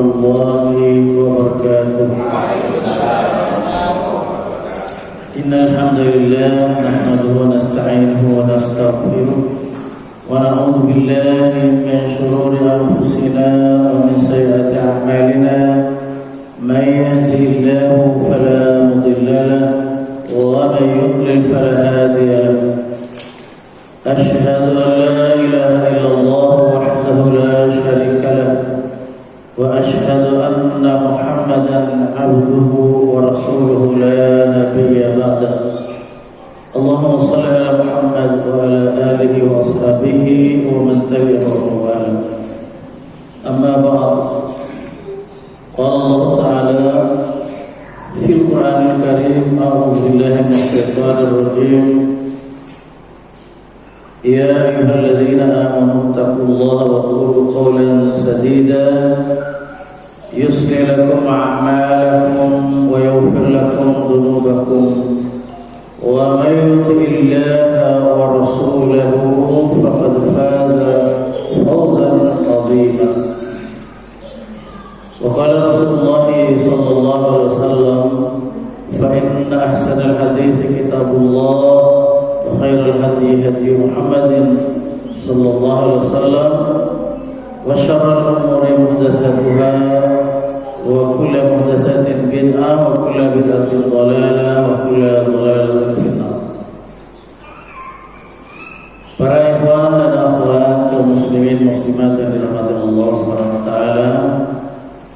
warahmatullahi wabarakatuh. Innal hamdalillah nahmaduhu wa nasta'inuhu wa nastaghfiruh wa na'udzu billahi min shururi anfusina wa min sayyiati a'malina. May yahdihillahu fala mudilla lahu wa may yudlil fala hadiya lahu. Asyhadu an la ilaha illallah wahdahu la syarika lahu wa asyhadu anna Muhammadan abduhu wa rasuluhu la nabiyya ba'dahu. Allahumma shalli ala Muhammad wa ala alihi wa ashabihi wa man tabi'ahum wa ala. Amma ba'd. Qala Allah Ta'ala fil Qur'anil Karim, a'udzu billahi minasy syaithanir rajim. Ya ayyuhalladzina amanu taqullaha wa qulu qawlan sadida yuslih lakum a'malakum wa yaghfir lakum dhunubakum wa may yuti'illaha wa rasulahu faqad faza fawzan 'azima. Wa qala Rasulullah sallallahu alaihi wasallam, fa inna ahsanal hadithi kitabullah khairul hadi hadi Muhammadin sallallahu alaihi wasallam wa syarrul umuri muhdatsatuha wa kullu muhdatsatin bid'ah wa kullu bid'atin dhalalah wa kullu dhalalatin finnar. Para ikhwan dan akhwat kaum muslimin muslimat yang dirahmati Allah Subhanahu wa taala,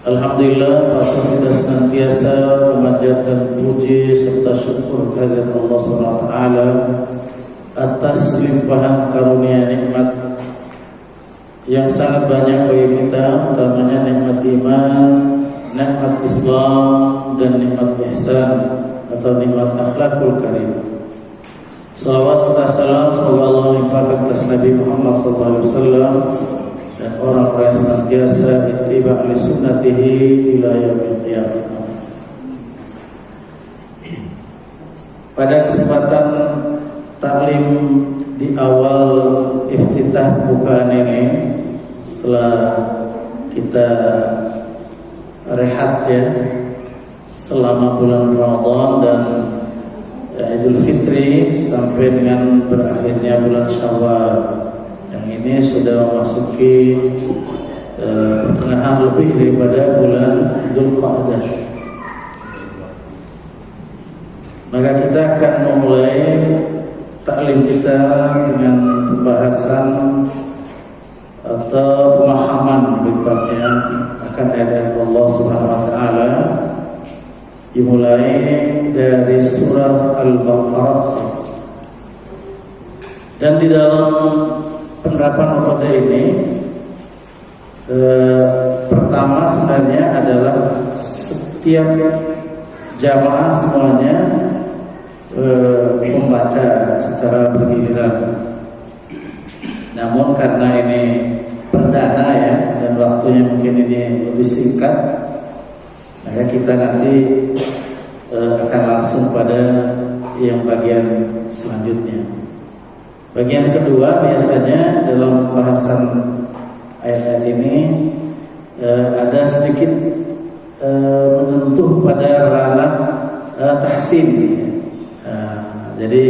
alhamdulillah patut kita senantiasa memanjatkan puji serta syukur kehadirat Allah Subhanahu wa taala atas limpahan karunia nikmat yang sangat banyak bagi kita, utamanya nikmat iman, nikmat Islam, dan nikmat ihsan atau nikmat akhlakul karim. Salawat serta salam semoga Allah limpahkan atas Nabi Muhammad SAW dan orang-orang yang senantiasa ittiba' li sunnatihi ila yaumil qiyamah. Pada kesempatan taklim di awal iftitah bukaan ini, setelah kita rehat ya selama bulan Ramadan dan Idul Fitri sampai dengan berakhirnya bulan Syawal, yang ini sudah memasuki pertengahan lebih daripada bulan Dzulqa'dah. Maka kita akan memulai taklim kita dengan pembahasan atau pemahaman berikutnya akan ayat Allah Subhanahu wa taala, dimulai dari surah Al-Baqarah. Dan di dalam penerapan pada ini pertama sebenarnya adalah setiap jamaah semuanya membaca secara bergiliran. Namun karena ini perdana ya, dan waktunya mungkin ini lebih singkat, maka kita nanti akan langsung pada yang bagian selanjutnya. Bagian kedua biasanya dalam pembahasan ayat-ayat ini ada sedikit menyentuh pada ranah tahsin. Jadi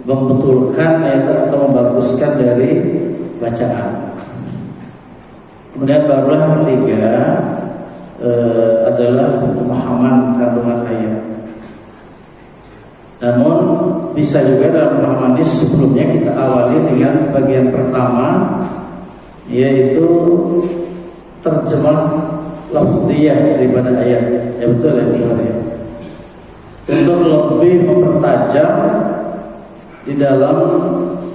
membetulkan atau membaguskan dari bacaan. Kemudian barulah ketiga adalah pemahaman kandungan ayat. Namun bisa juga dalam pemahaman ini sebelumnya kita awali dengan bagian pertama, yaitu terjemah lafziyah daripada ayat. Ya betul ya. Untuk lebih mempertajam di dalam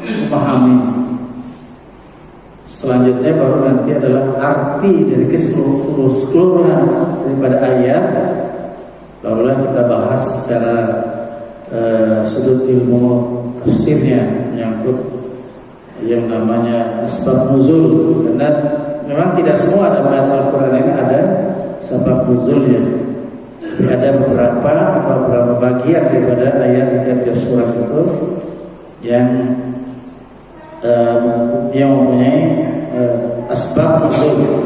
memahami. Selanjutnya baru nanti adalah arti dari keseluruhan daripada ayat. Barulah kita bahas secara sudut ilmu tafsirnya, menyangkut yang namanya asbab nuzul. Karena memang tidak semua dalam ayat Al-Quran ini ada sebab nuzulnya. Tapi ada beberapa atau beberapa bagian daripada ayat di tiap-tiap surat itu yang mempunyai asbab nuzul.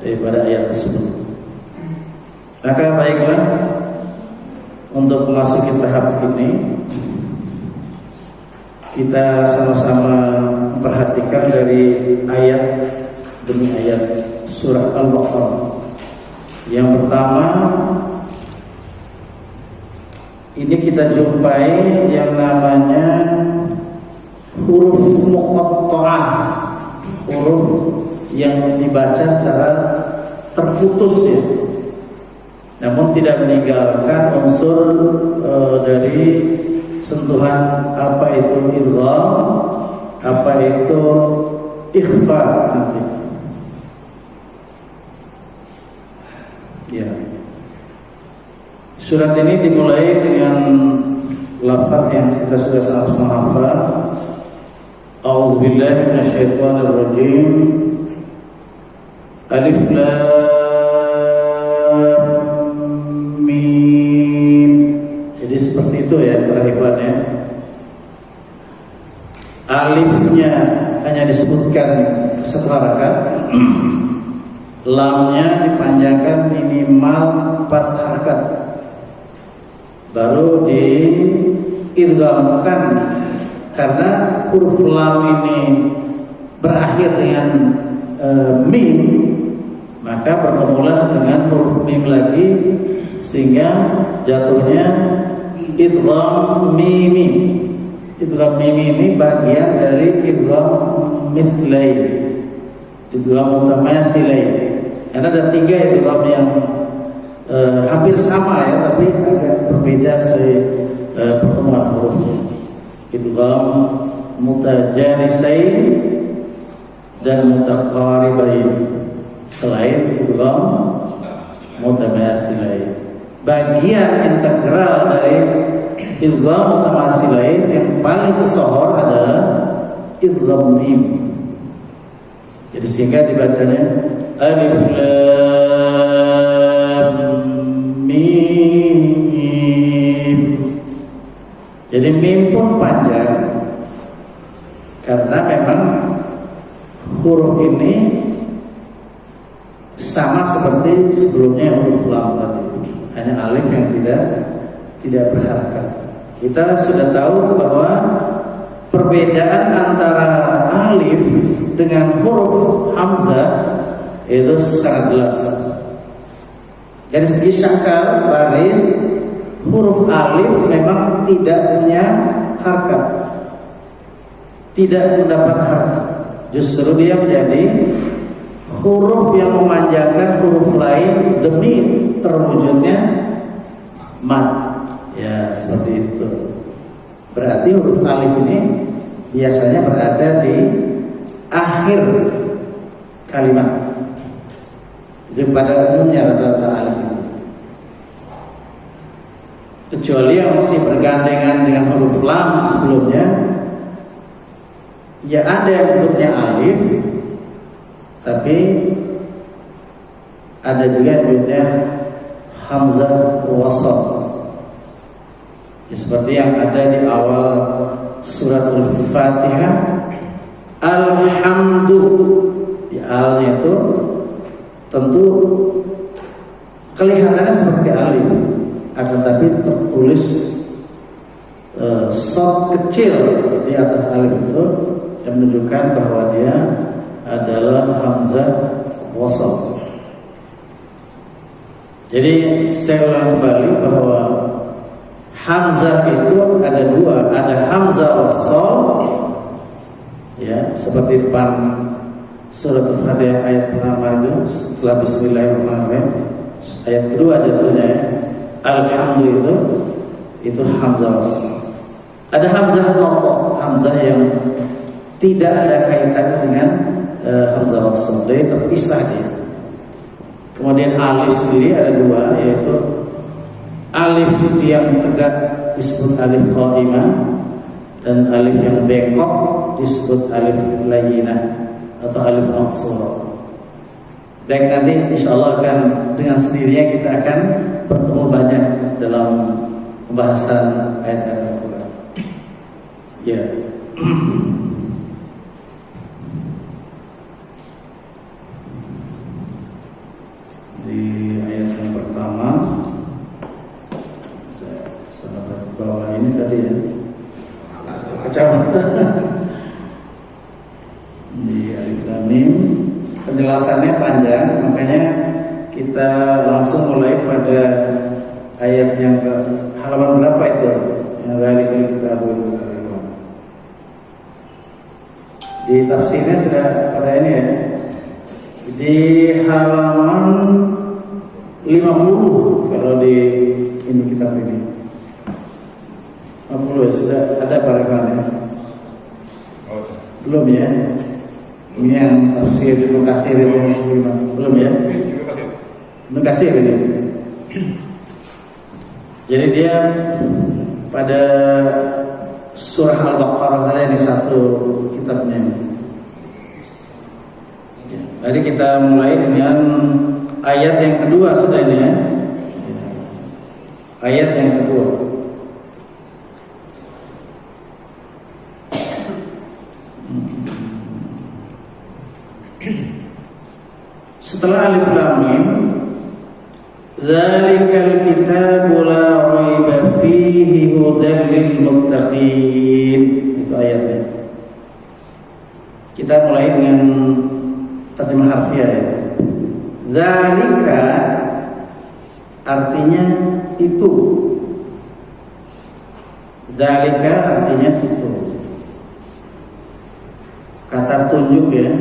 daripada ayat tersebut. Maka baiklah, untuk memasuki tahap ini kita sama-sama perhatikan dari ayat demi ayat surah Al-Baqarah. Yang pertama, ini kita jumpai yang namanya huruf muqatta'ah, huruf yang dibaca secara terputus ya, namun tidak meninggalkan unsur dari sentuhan apa itu idgham, apa itu ikhfa nanti. Ya. Surat ini dimulai dengan lafaz yang kita sudah sama-sama hafal. A'udzubillahi minasyaitonirrajim. Alif Lam Mim. Jadi seperti itu ya perhitungannya. Alifnya hanya disebutkan satu harakat. Lamnya dipanjangkan minimal 4 harakat, baru diidghamkan. Karena huruf lam ini berakhir dengan mim, maka bertemulah dengan huruf mim lagi, sehingga jatuhnya idgham mimi. Idgham mimi ini bagian dari idgham mithlain, idgham mutamathilain. Karena ada 3 idgham yang hampir sama ya, tapi agak berbeda pertemuan hurufnya. Idgham mutajanisain dan mutaqaribain, selain idgham mutamathilain. Bagian integral dari idgham mutamathilain yang paling tersohor adalah idgham mim. Jadi sehingga dibacanya Alif Lam Mim. Jadi mim pun panjang karena memang huruf ini sama seperti sebelumnya huruf lam tadi, hanya alif yang tidak berharakat. Kita sudah tahu bahwa perbedaan antara alif dengan huruf hamzah itu sangat jelas. Dari segi syakal baris, huruf alif memang tidak punya harakat, tidak mendapat harakat. Justru dia menjadi huruf yang memanjangkan huruf lain demi terwujudnya mad. Ya, seperti itu. Berarti huruf alif ini biasanya berada di akhir kalimat. Itu pada umumnya rata-rata alif itu. Kecuali yang masih bergandengan dengan huruf lam sebelumnya, ya ada yang bentuknya alif, tapi ada juga yang bentuknya hamzah wasal. Ya, seperti yang ada di awal suratul Fatihah, alhamdu, di alnya itu tentu kelihatannya seperti alif, akan tapi tertulis shad kecil di atas alif itu yang menunjukkan bahwa dia adalah hamzah wasal. Jadi saya ulang kembali bahwa hamzah itu ada 2, ada hamzah wasal ya, seperti depan surat Al-Fatihah ayat pertama itu setelah bismillahirrahmanirrahim, ayat kedua jatuhnya ya, alhamdu itu hamzah wasal. Ada hamzah qata', hamzah yang tidak ada kaitannya dengan hamzah wasal, jadi terpisah dia. Kemudian alif sendiri ada 2, yaitu alif yang tegak disebut alif qa'imah, dan alif yang bengkok disebut alif layyinah atau alif maqsurah. Baik, nanti insyaallah akan dengan sendirinya kita akan bertemu banyak dalam pembahasan ayat-ayat Al-Quran. Ya. di ayat yang pertama. Saya salah bawah ini tadi ya, kecamatan di Alif Lam Mim. Penjelasannya panjang, makanya kita langsung mulai pada ayat yang ke halaman berapa itu? Yang dari kita di tafsirnya sudah pada ini ya, di halaman 50 kalau di ini kitab ini 50 ya, sudah ada paragrafnya. Belum ya? Ini yang tafsir Ibnu Katsir yang sebelumnya. Belum ya? Ibnu Katsir ini. Jadi dia pada surah Al-Baqarah saja, ini satu kitabnya. Jadi kita mulai dengan ayat yang kedua sudah ini ya. Ayat yang kedua. Setelah Alif Lam Mim, Dzalikal kitabu la raiba fihi hudan lil muttaqin. Itu ayatnya. Kita mulai dengan terjemah harfiah ya. Dzalika artinya itu. Dzalika artinya itu. Kata tunjuk ya.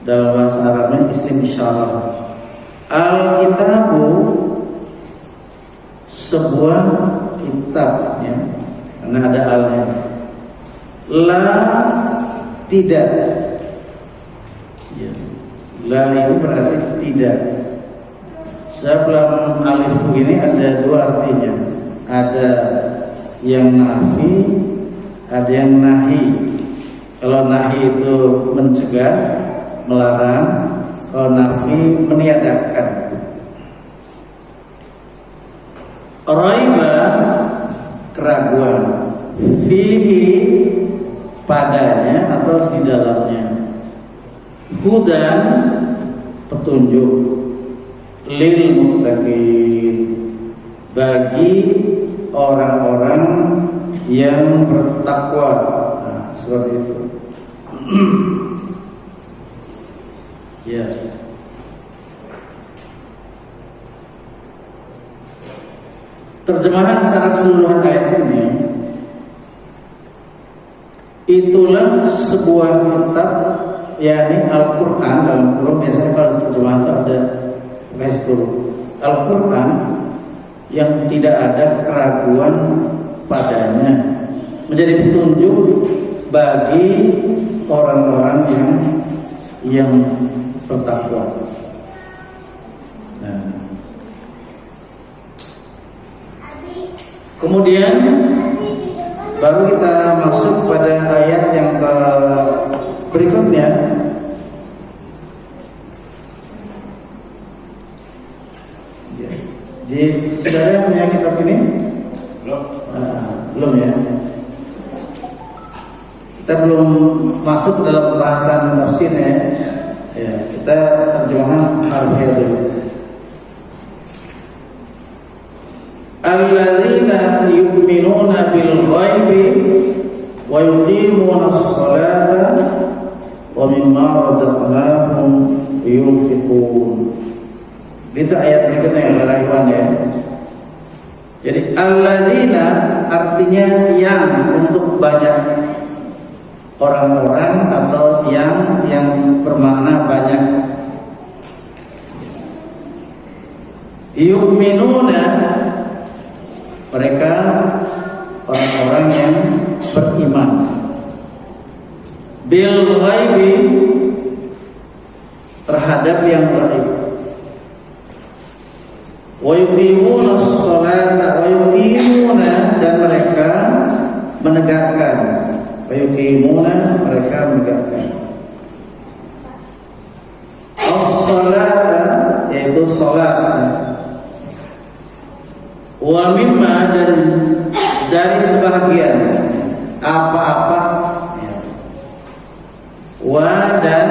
Dalam bahasa Arabnya isim isyarah. Al-kitabu sebuah kitab ya, karena ada alnya. La tidak ya. La itu berarti tidak. Sebelum alif ini ada dua artinya. Ada yang nafi, ada yang nahi. Kalau nahi itu mencegah, melarang. Kalau nafi meniadakan. Raiba keraguan, fihi padanya atau di dalamnya. Hudan petunjuk, lil muttaqin bagi orang-orang yang bertakwa. Nah, seperti itu. Ya. Terjemahan secara keseluruhan ayat ini, itulah sebuah kitab, yakni Al-Quran. Dalam Quran biasanya kalau terjemahan itu ada garis kurung. Al-Quran yang tidak ada keraguan padanya, menjadi petunjuk bagi orang-orang yang bertakwa. Nah. Kemudian baru kita masuk pada ayat yang berikutnya. Jadi saudara punya kitab ini? Belum. Belum ya. Kita belum masuk dalam pembahasan tafsirnya. Ya, kita terjemahan harfiah dulu. Alladzina yu'minuna bil ghaibi wa yuqimuna as-salata wa mimma razaqnahum yunfiqun. Itu ayat berikutnya yang berikutnya ya. Jadi alladzina artinya yang, untuk banyak orang-orang atau yang bermakna banyak. Yu'minuna mereka orang-orang yang beriman. Bil ghaibi terhadap yang gaib. Wa yuqimuna as-salata wa yuqimuna, dan mereka menegakkan. Wa yuqimuna mereka menegakkan. As-salata yaitu salat. Wa mimma, dan dari sebahagian apa-apa. Wa dan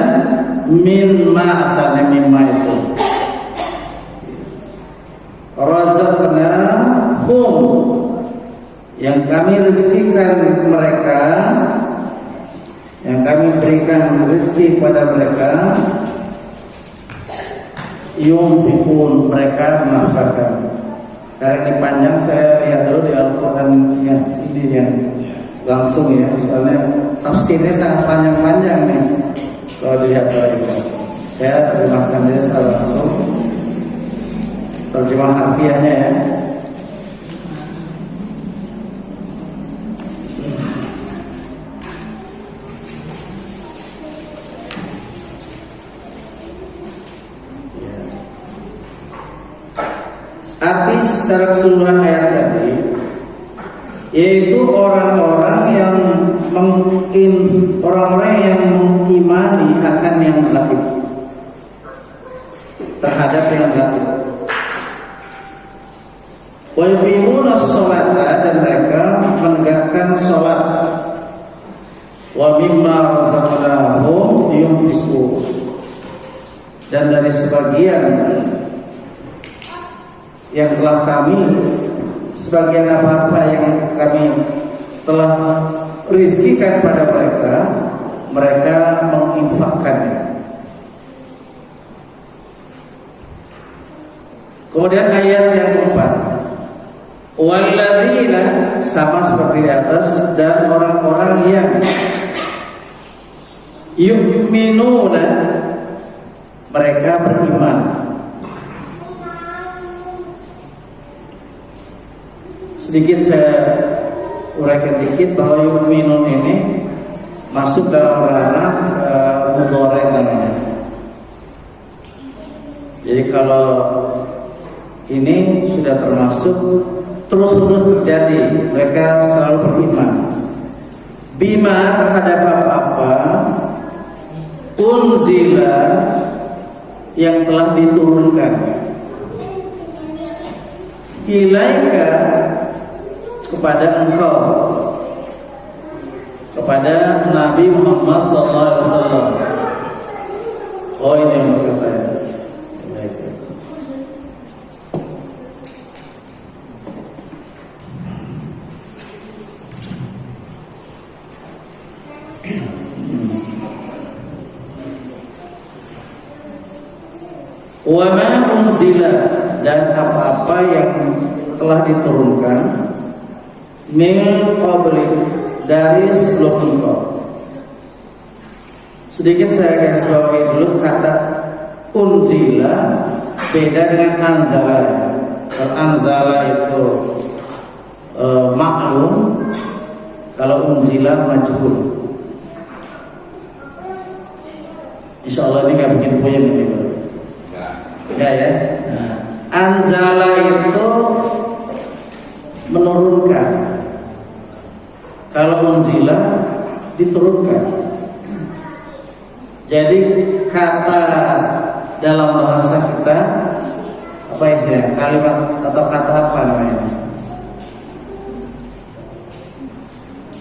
mimma, asalnya mimma itu kepada mereka, yunfikun, mereka menafkahkan. Karena ini panjang, saya lihat dulu di Al-Quran ya, ini yang langsung ya, soalnya tafsirnya sangat panjang-panjang nih. Kalau dilihat dari saya terjemahkan dia secara langsung, terjemah harfiahnya ya. Arti secara keseluruhan ayat tadi yaitu orang-orang yang mengimani akan yang gaib, terhadap yang gaib. Wa yuqimuna sholata, dan mereka menegakkan sholat. Wa mimma razaqnahum yunfiqun, dan dari sebagian yang telah kami, sebagian apa-apa yang kami telah rizkikan pada mereka, mereka menginfakkannya. Kemudian ayat yang keempat, walladzina, sama seperti di atas, dan orang-orang yang yu'minuna, mereka beriman. Sedikit saya uraikan dikit bahwa yu'minun ini masuk dalam ranah mudhari namanya. Jadi kalau ini sudah termasuk terus-menerus terjadi, mereka selalu beriman. Bima, terhadap apa-apa, unzila, yang telah diturunkan, ilaika, kepada engkau, kepada Nabi Muhammad SAW. Oh, ini yang maksud saya. Wa ma unzila, dan apa-apa yang telah diturunkan, min qablik, dari sebelum engkau. Sedikit saya garis bawahi dulu, kata unzila beda dengan anzala. Kalau anzala itu maklum, kalau unzila majhul. Insyaallah ini nggak bikin puyeng ini, Pak. Enggak ya? Nah, anzala itu menurunkan. Kalau unzila diturunkan. Jadi kata dalam bahasa kita apa istilahnya? Kalimat atau kata apa namanya?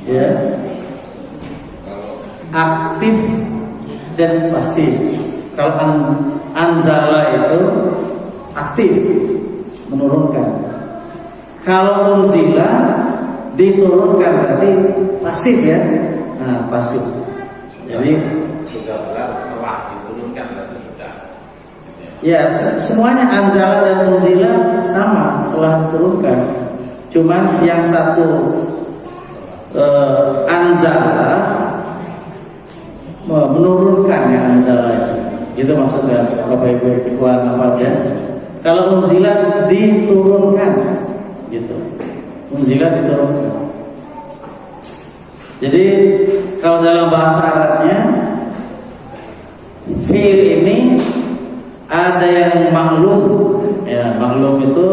Ya. Aktif dan pasif. Kalau anzala itu aktif, menurunkan. Kalau unzila diturunkan, berarti pasif ya. Nah, pasif. Jadi sudah telah diturunkan, berarti sudah. Ya, semuanya anzala dan unzila sama, telah diturunkan. Cuman yang satu anzala, menurunkan yang anzala itu. Itu maksudnya Bapak Ibu Ikhwan apa ya? Kalau unzila diturunkan, gitu. Unzila diturunkan. Jadi kalau dalam bahasa Arabnya fi'il ini ada yang maklum, ya maklum itu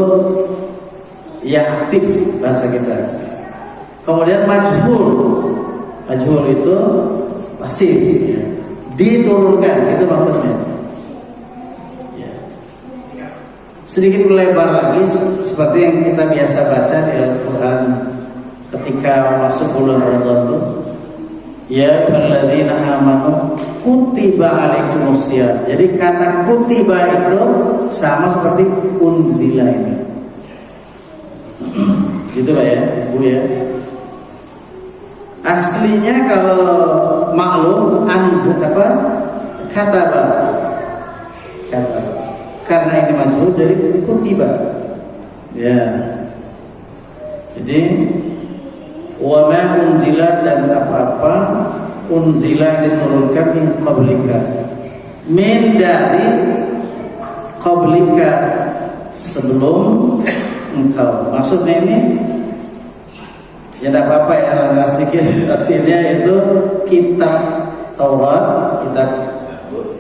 yang aktif bahasa kita. Kemudian majhul, majhul itu pasif, ya. Diturunkan, itu maksudnya. Ya. Sedikit melebar lagi seperti yang kita biasa baca di Al-Quran ketika masuk bulan Ramadan itu, ya ayyuhalladzina amanu kutiba alaikumusiyam. Jadi kata kutiba itu sama seperti unzila ini. Gitu Pak ya, Bu ya. Aslinya kalau maklum kataba. Karena ini majhul jadi kutiba. Ya. Jadi wa ma unzila, dan apa-apa unzila diturunkan min qablika, min dari qablika, sebelum engkau. Maksudnya ini ya tidak apa-apa ya, langkah sedikit tafsirnya, itu kitab Taurat, kitab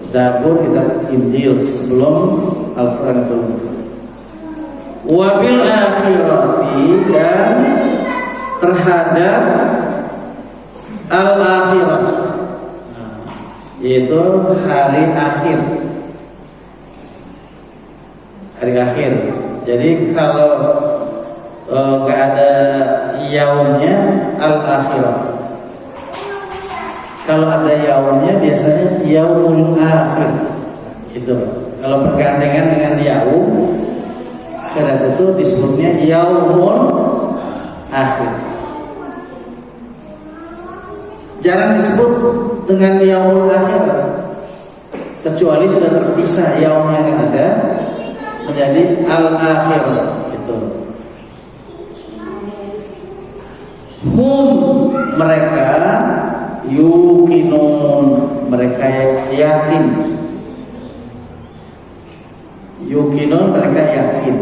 Zabur, kitab Injil sebelum Al-Quran itu. Wabil akhirati, dan terhadap al-akhirah, yaitu hari akhir. Hari akhir. Jadi kalau nggak ada yaumnya, al-akhirah. Kalau ada yaumnya biasanya yaumul akhir. Itu. Kalau bergandengan dengan yaum, karena itu disebutnya yaumul akhir. Jarang disebut dengan yaumul akhir, kecuali sudah terpisah yaumnya yang ada menjadi al-akhir. Itu. Hum, mereka, yukinun, mereka yakin. Yukinun, mereka yakin.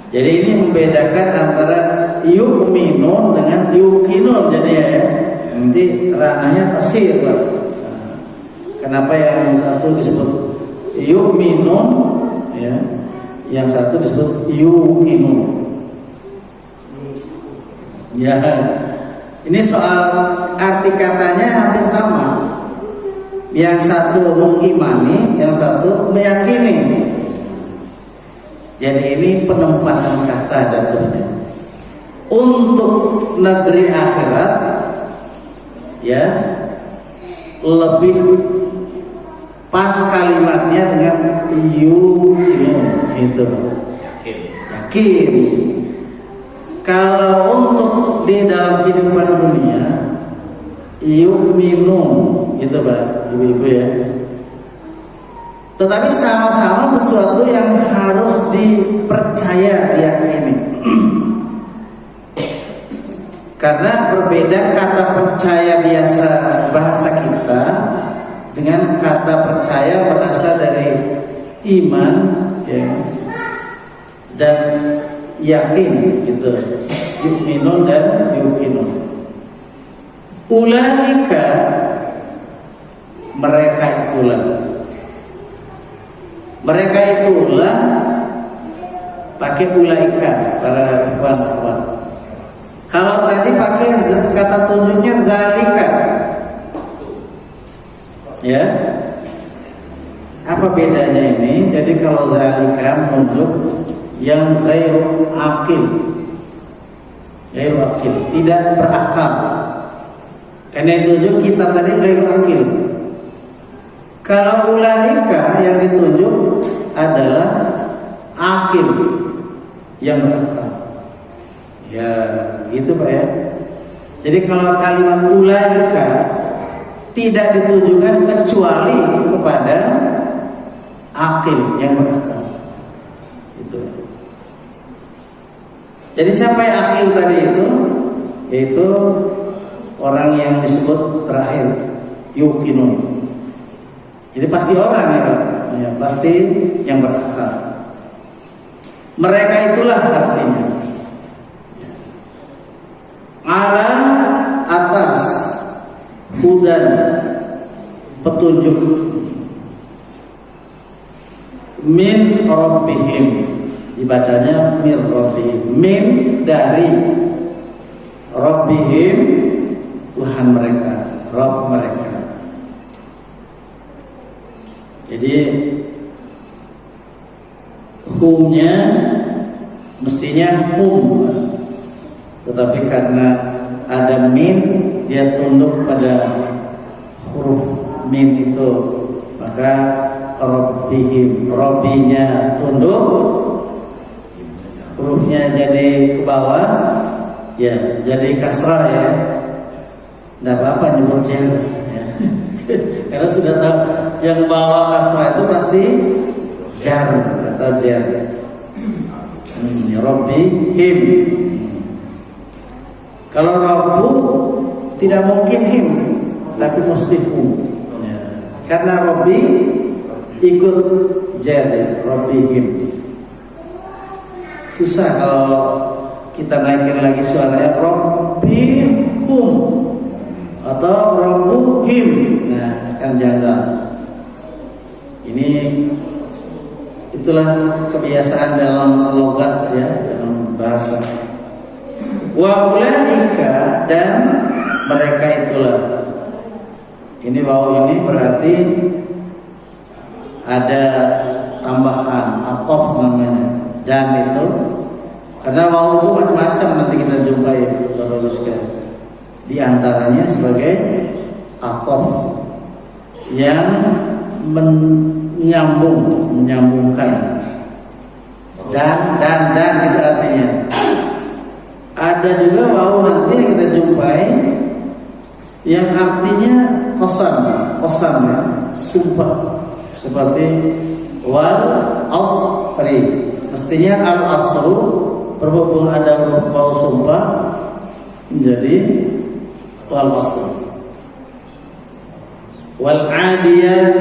Jadi ini membedakan antara yu'minun dengan yukinun. Jadi ya, nanti ranahnya tafsir, Pak. Kenapa yang satu disebut yu'minun, ya, yang satu disebut yukinun? Ya, ini soal arti katanya hampir sama. Yang satu mengimani, yang satu meyakini. Jadi ini penempatan kata jatuhnya. Untuk negeri akhirat, ya, lebih pas kalimatnya dengan yuqinun, itu yakin. Kalau untuk di dalam kehidupan dunia, yu'minun, itu Pak, ibu-ibu ya. Tetapi sama-sama sesuatu yang harus dipercaya, diyakini. Karena berbeda kata percaya biasa bahasa kita dengan kata percaya berasal dari iman, ya, dan yakin, gitu. Yu'minun dan yuqinun. Ulaika, mereka itulah. Mereka itulah, pakai ulaika para ikhwan. Kalau tadi pakai kata tunjuknya zalika, ya, apa bedanya ini? Jadi kalau zalika menunjuk yang ghairu aqil, tidak berakal. Karena itu kita tadi ghairu aqil. Kalau ulaika yang ditunjuk adalah aqil, yang berakal. Ya, gitu Pak ya. Jadi kalau kalimat ulaika tidak ditujukan kecuali kepada aqil, yang berakal. Itu. Jadi siapa yang aqil tadi itu? Yaitu orang yang disebut terakhir, yuqinun. Jadi pasti orang ya Pak, ya, pasti yang berakal. Mereka itulah artinya. Ala, atas, hudan, petunjuk, min rabbihim, dibacanya min rabbihim, min dari rabbihim, Tuhan mereka, Rabb mereka. Jadi humnya mestinya hum, tetapi karena ada min, dia tunduk pada huruf min itu, maka rabbihim, rabbinya tunduk, hurufnya jadi ke bawah, ya jadi kasrah ya. Tidak apa-apa nyebut ya. Karena sudah tahu yang bawa kasrah itu pasti jar atau jar. Rabbihim. Kalau Rabbu tidak mungkin him, tapi mesti hum. Karena Rabbi ikut jar, Rabbihim. Susah kalau kita naikin lagi suaranya Rabbihum atau Rabbuhim. Nah, kan janggal. Ini itulah kebiasaan dalam logat ya, dalam bahasa. Wa ulaika, dan mereka itulah. Ini waw ini berarti ada tambahan atof namanya. Dan itu karena waw itu macam-macam nanti kita jumpai teruskan. Di antaranya sebagai atof yang menyambungkan dan itu artinya. Ada juga waw nanti yang kita jumpai yang artinya qasam ya, sumpah, seperti wal asri. Mestinya al asru berhubung ada huruf waw sumpah menjadi wal asr. Wal adiyat,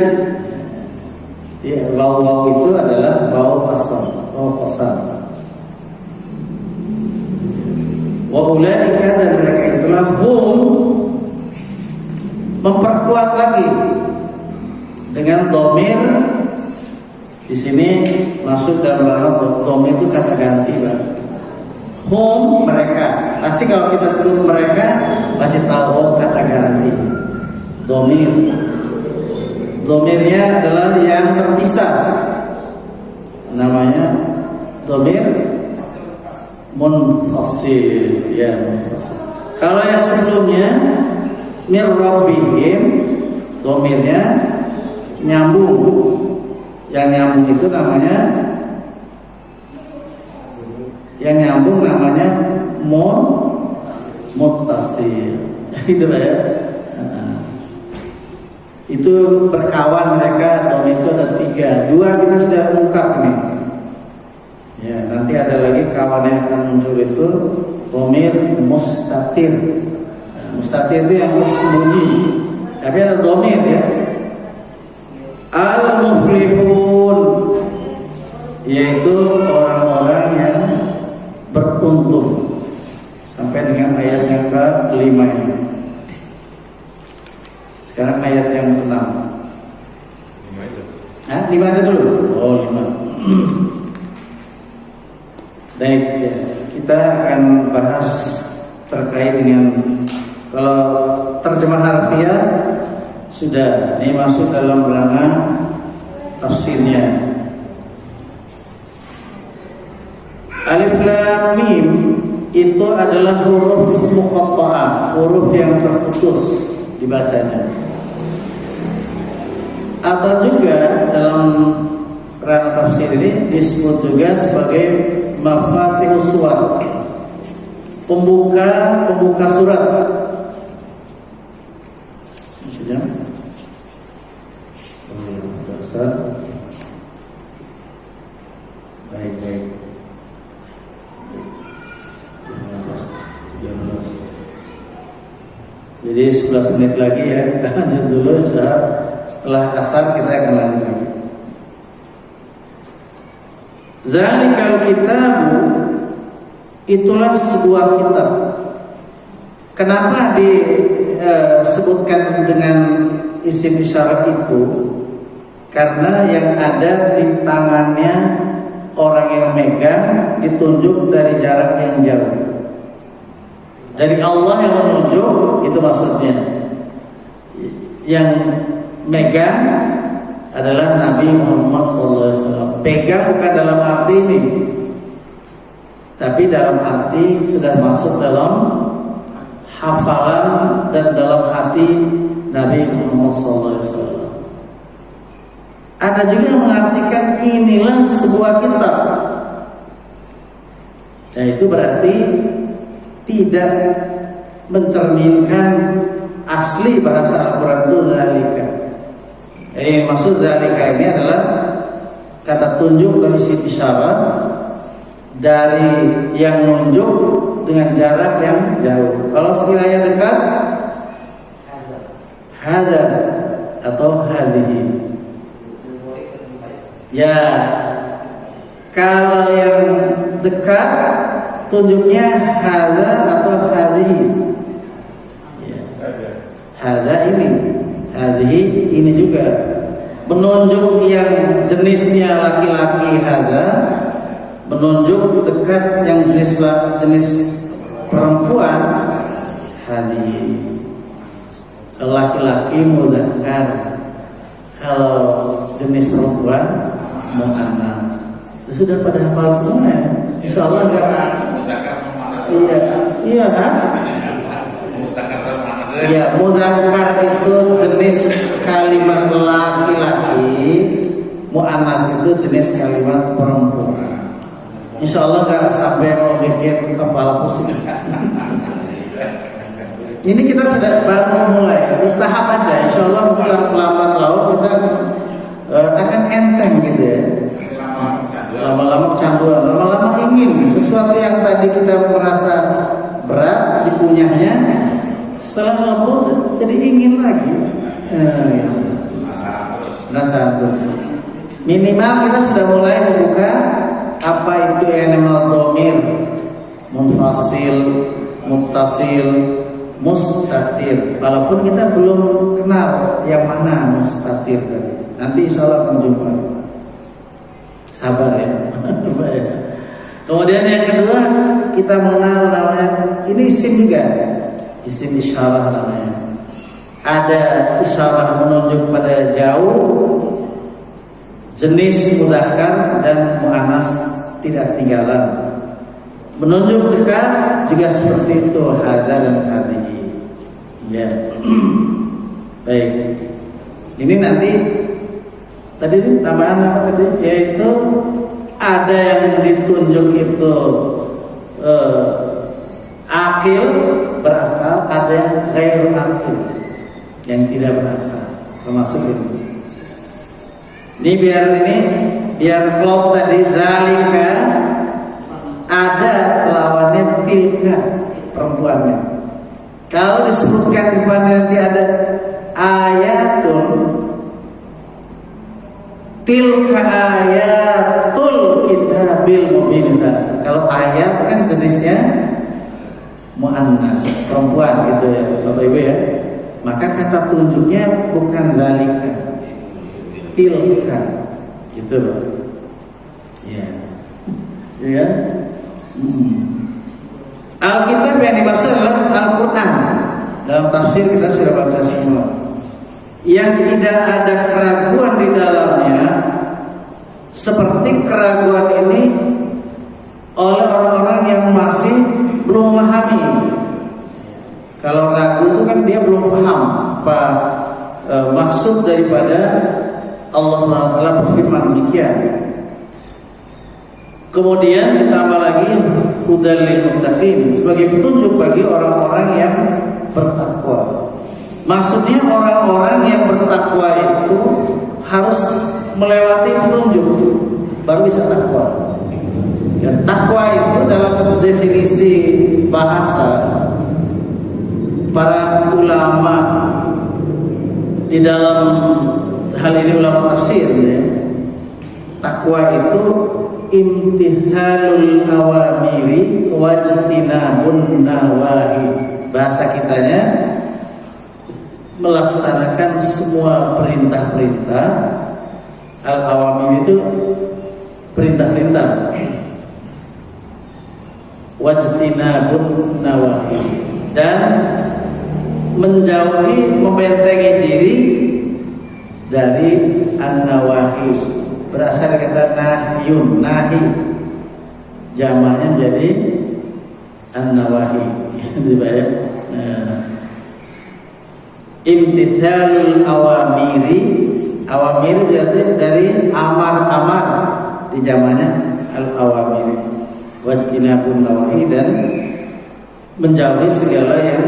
ya, waw itu adalah waw qasam. Wa ulaika, dan mereka itulah hum, memperkuat lagi dengan dhamir. Di sini masuk dalam ranah dhamir itu kata ganti, Pak. Hum, mereka. Pasti kalau kita sebut mereka pasti tahu kata ganti. Dhamir. Dhamirnya adalah yang terpisah. Namanya dhamir munfasil, ya, munfasil. Kalau yang sebelumnya mir rabbihim, dhamirnya nyambung. Yang nyambung itu namanya muttasil. Itu ya. Itu berkawan mereka. Dhamir itu ada 3. 2 kita sudah ungkap nih. Ya, nanti ada lagi kawan yang akan muncul itu dhamir mustatir. Mustatir itu yang bersembunyi. Tapi ada dhamir ya. Al-muflihun, yaitu orang-orang yang beruntung. Sampai dengan ayat yang ke-5 ini. Sekarang ayat yang ke-6. 5 aja dulu. Oh, 5. Baik, ya. Kita akan bahas terkait dengan, kalau terjemah harfiah sudah, ini masuk dalam ranah tafsirnya. Alif lam mim itu adalah huruf muqatta'ah, huruf yang terputus dibacanya. Atau juga dalam ranah tafsir ini disebut juga sebagai mafatihus suwar, pembuka surat. Baik. Jadi 11 menit lagi ya, kita lanjut dulu. Setelah asar kita akan lanjut lagi. Zalikal kitabu, itulah sebuah kitab. Kenapa disebutkan dengan isim isyarat itu? Karena yang ada di tangannya orang yang megang ditunjuk dari jarak yang jauh. Dari Allah yang menunjuk, itu maksudnya. Yang megang adalah Nabi Muhammad SAW. Pegang bukan dalam arti ini, tapi dalam arti sudah masuk dalam hafalan dan dalam hati Nabi Muhammad SAW. Ada juga yang mengartikan inilah sebuah kitab. Nah, itu berarti tidak mencerminkan asli bahasa Al-Quran itu zalika. Jadi maksud zalika ini adalah kata tunjuk atau isim isyarat dari yang nunjuk dengan jarak yang jauh. Kalau sekiranya dekat, hadza atau hadhihi. Ya, kalau yang dekat tunjuknya hadza atau hadhihi. Ya. Hadza ini, hadhihi ini juga. Menunjuk yang jenisnya laki-laki hadza, menunjuk dekat yang jenis perempuan hadhihi. Kalau laki-laki mudzakkar, kalau jenis perempuan muannas. Sudah pada hafal semua ya? Insyaallah enggak? Iya kan? Iya, mudzakkar itu jenis kalimat laki-laki, muannas itu jenis kalimat perempuan. Insyaallah enggak sampai mau bikin kepala pusing. Ini kita sudah baru mulai, tahap aja. Insyaallah lambat laun kita akan enteng gitu ya. Lama-lama kecanduan, lama-lama ingin sesuatu yang tadi kita merasa berat dikunyahnya, setelah lembut jadi ingin lagi. Satu. Minimal kita sudah mulai membuka apa itu animal domir, munfasil, muttasil, mustatir. Walaupun kita belum kenal yang mana mustatir tadi. Nanti insyaallah akan jumpa. Sabar ya. Kemudian yang kedua kita mengenal namanya, ini isim juga, isim isyarah namanya. Ada isyarah menunjuk pada jauh, jenis mudzakkar dan muannas tidak tinggalan. Menunjuk dekat juga seperti itu, hadza dan hadhihi. Ya. Baik. Ini nanti tadi tambahan apa tadi? Yaitu ada yang ditunjuk itu akil, berakal, ada yang ghairu akil, yang tidak berakal. Termasuk ini. Ini biar klop tadi zalika ada lawannya tilka perempuannya. Kalau disebutkan depannya nanti ada ayatun, tilka ayatul kitabil mubin. Kalau ayat kan jenisnya muannas, perempuan gitu ya Bapak Ibu ya. Maka kata tunjuknya bukan zalika, tilka gitu loh. Ya. Ya. Alkitab yang dimaksud adalah Al-Quran. Dalam tafsir kita sudah baca semua. Yang tidak ada keraguan di dalamnya, seperti keraguan ini oleh orang-orang yang masih belum memahami. Kalau ragu itu kan dia belum paham apa maksud daripada Allah SWT berfirman demikian. Kemudian ditambah lagi hudal lil muttaqin, sebagai petunjuk bagi orang-orang yang bertakwa. Maksudnya orang-orang yang bertakwa itu harus melewati petunjuk baru bisa takwa. Dan takwa itu dalam definisi bahasa para ulama di dalam hal ini ulama tafsir ya. Takwa itu imtithalul awamiri wajtinabun nawahi. Bahasa kitanya melaksanakan semua perintah-perintah. Al-awamir itu perintah-perintah, wajtinabun nawahi, dan menjauhi, membentengi diri dari an-nawahi. Berasal dari kata nahyun, nahi, jamaknya menjadi an-nawahi. Imtithalul awamiri, awamir berarti dari amar-amar, di jamaknya al-awamiri. Wajtinabun nawahi, dan menjauhi segala yang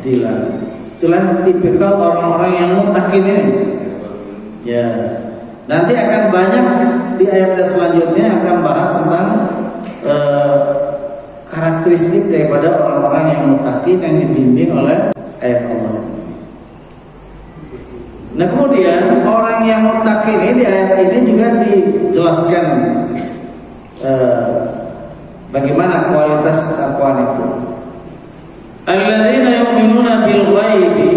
dilarang. Itulah tipikal orang-orang yang muttaqin ini. Ya, nanti akan banyak di ayat selanjutnya akan bahas tentang karakteristik daripada orang-orang yang muttaqin yang dibimbing oleh ayat Allah. Nah kemudian orang yang muttaqin ini di ayat ini juga dijelaskan bagaimana kualitas ketakwaan itu. Alladzina yu'minuna bil ghaibi,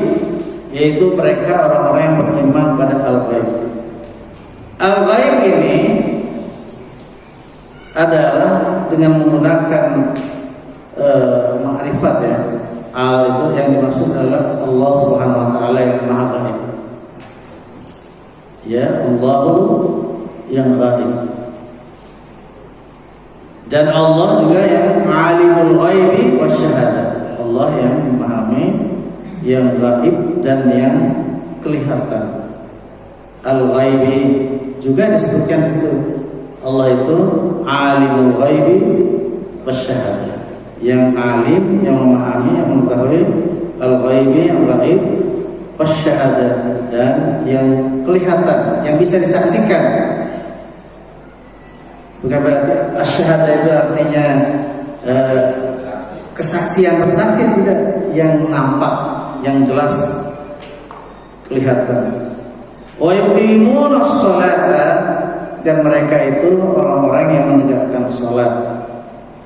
yaitu mereka orang-orang yang beriman pada al-ghaib. Al-ghaib ini adalah dengan menggunakan ma'rifat ya. Al itu yang dimaksud adalah Allah Subhanahu wa taala yang Maha Ghaib. Ya, Allahu yang ghaib. Dan Allah juga yang alimul ghaibi wasyahadah. Allah yang memahami yang ghaib dan yang kelihatan. Al-ghaibi juga disebutkan situ. Allah itu alimul ghaibi wasyahadah. Yang alim, yang memahami, yang mengetahui, al-ghaibi yang ghaib, wasyahadah dan yang kelihatan, yang bisa disaksikan. Bukan berarti asyahadah itu artinya kesaksian bersaksi, tidak, yang nampak, yang jelas kelihatan. Wa yuqimunas sholata, dan mereka itu orang-orang yang menegakkan sholat.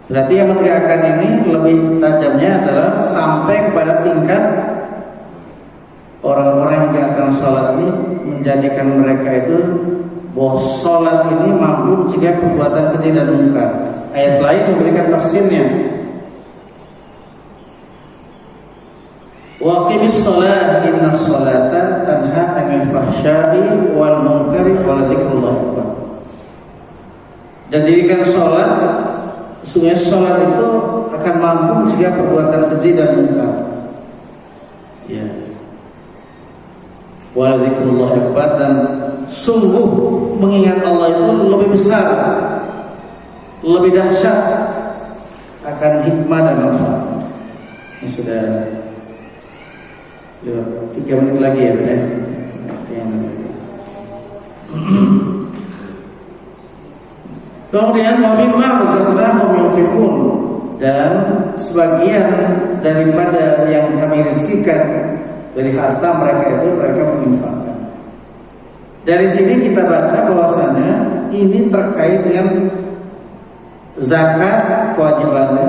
Berarti yang menegakkan ini lebih tajamnya adalah sampai kepada tingkat orang-orang yang menegakkan sholat ini menjadikan mereka itu bahwa sholat ini mampu mencegah perbuatan keji dan munkar. Ayat lain memberikan tafsirnya. Wa qimis shalah innas sholata tanha 'anil fahsya'i wal munkari wa dzikrullahi akbar. Dan dirikan sholat, sesungguhnya sholat itu akan mampu mencegah perbuatan keji dan munkar. Ya. Wa dzikrullahi akbar, dan sungguh mengingat Allah itu lebih besar, lebih dahsyat, akan hikmah dan manfaat. Ini sudah 3 menit lagi ya, Ben. Kemudian wa mimma razaqnahum yunfiqun, dan sebagian daripada yang kami rizkikan dari harta mereka itu mereka menginfakkan. Dari sini kita baca bahwasanya ini terkait dengan zakat kewajibannya,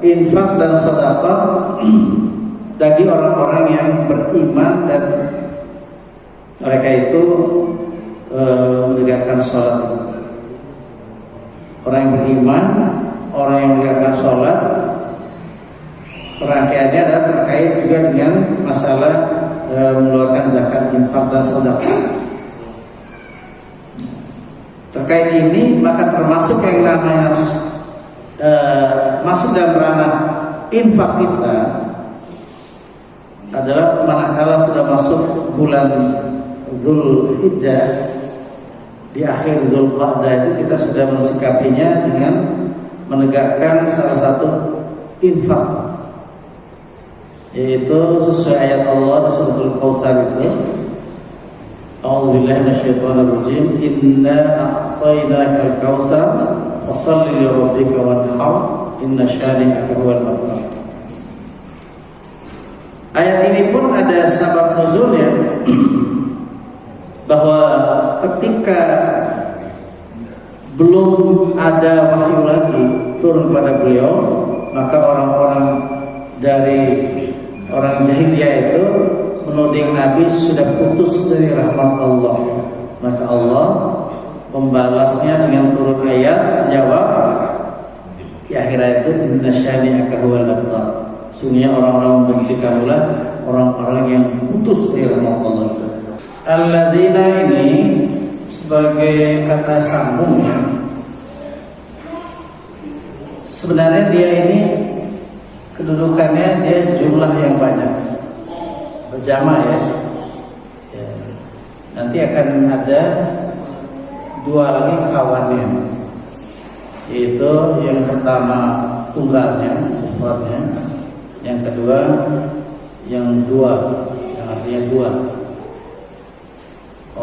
infak dan sedekah bagi orang-orang yang beriman dan mereka itu menegakkan sholat. Orang yang beriman, orang yang menegakkan sholat, rangkaiannya adalah terkait juga dengan masalah mengeluarkan zakat, infak dan sedekah. Terkait ini maka termasuk yang namanya masuk dalam ranah infak kita adalah manakala sudah masuk bulan Dzulhijjah, di akhir Dzulqa'dah itu kita sudah mensikapinya dengan menegakkan salah satu infak, yaitu sesuai ayat Allah di suratul Kautsar itu, A'udzubillahi minasyaitonir rajim, inna a'tainakal kautsar fashalli li rabbika wanhar inna syani'aka huwal abtar. Ayat ini pun ada sabab nuzulnya, bahwa ketika belum ada wahyu lagi turun pada beliau, maka orang-orang dari orang jahiliyah itu menuding Nabi sudah putus dari rahmat Allah. Maka Allah membalasnya dengan turun ayat menjawab di akhir ayat itu, inna syani'aka huwal abtar. Sungguhnya orang-orang membenci kamulah orang-orang yang putus dari rahmat Allah. Alladzina ini sebagai kata sambungnya, sebenarnya dia ini kedudukannya dia jumlah yang banyak, berjamaah ya. Nanti akan ada 2 lagi kawannya, yaitu yang pertama tunggalnya, mufradnya, yang kedua yang 2, yang artinya 2.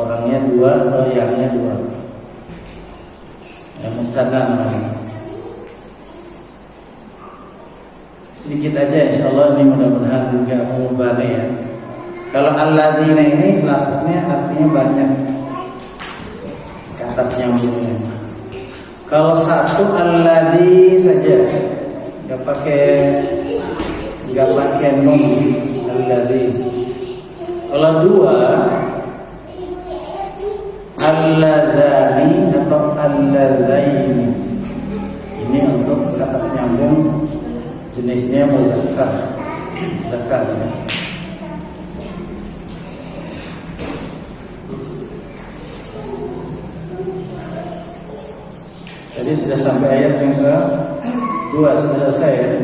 orangnya dua atau yangnya dua. Yang mubtada namanya. Sedikit aja insyaallah, ini mudah-mudahan juga mengubahnya ya. Kalau alladzina ini lafaznya artinya banyak, kata nyambungnya. Kalau satu alladzi saja, nggak pakai nun, alladzi. Kalau dua, alladzani atau alladzaini. Ini untuk kata penyambung, jenisnya mudzakkar. Mudzakkar ya. Jadi sudah sampai ayat yang ke-2, sudah selesai ya.